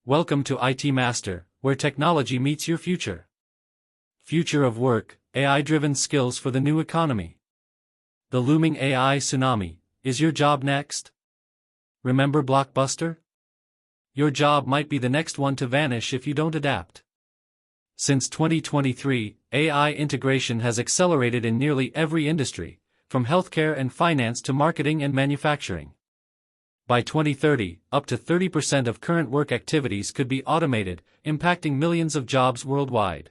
Welcome to IT Master, where technology meets your future. Future of work, AI-driven skills for the new economy. The looming AI tsunami. Is your job next? Remember Blockbuster? Your job might be the next one to vanish if you don't adapt. Since 2023, AI integration has accelerated in nearly every industry, from healthcare and finance to marketing and manufacturing. By 2030, up to 30% of current work activities could be automated, impacting millions of jobs worldwide.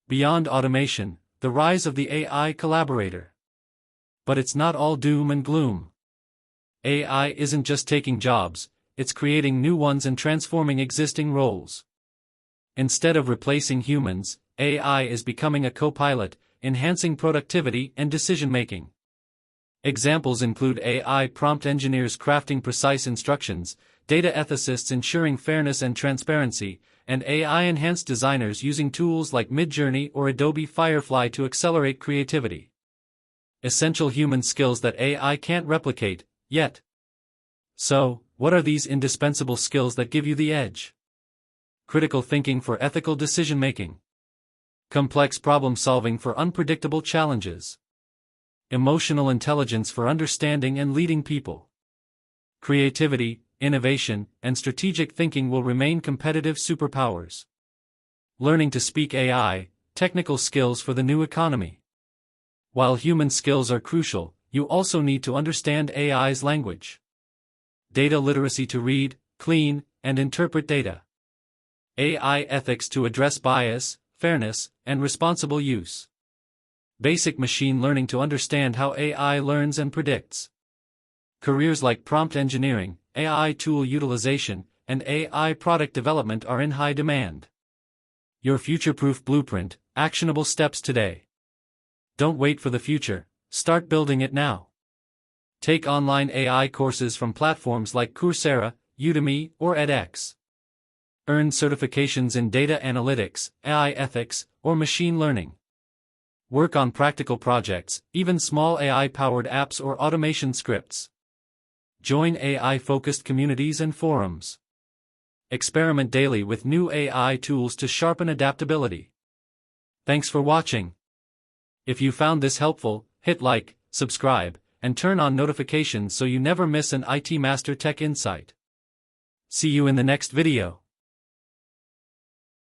Beyond automation, the rise of the AI collaborator. But it's not all doom and gloom. AI isn't just taking jobs, it's creating new ones and transforming existing roles. Instead of replacing humans, AI is becoming a co-pilot, enhancing productivity and decision-making. Examples include AI prompt engineers crafting precise instructions, data ethicists ensuring fairness and transparency, and AI-enhanced designers using tools like Midjourney or Adobe Firefly to accelerate creativity. Essential human skills that AI can't replicate, yet. So, what are these indispensable skills that give you the edge? Critical thinking for ethical decision-making. Complex problem-solving for unpredictable challenges. Emotional intelligence for understanding and leading people. Creativity, innovation, and strategic thinking will remain competitive superpowers. Learning to speak AI, technical skills for the new economy. While human skills are crucial, you also need to understand AI's language. Data literacy to read, clean, and interpret data. AI ethics to address bias, fairness, and responsible use. Basic machine learning to understand how AI learns and predicts. Careers like prompt engineering, AI tool utilization, and AI product development are in high demand. Your future-proof blueprint, actionable steps today. Don't wait for the future, start building it now. Take online AI courses from platforms like Coursera, Udemy, or edX. Earn certifications in data analytics, AI ethics, or machine learning. Work on practical projects, even small AI-powered apps or automation scripts. Join AI-focused communities and forums. Experiment daily with new AI tools to sharpen adaptability. Thanks for watching. If you found this helpful, hit like, subscribe, and turn on notifications so you never miss an IT Master Tech Insight. See you in the next video.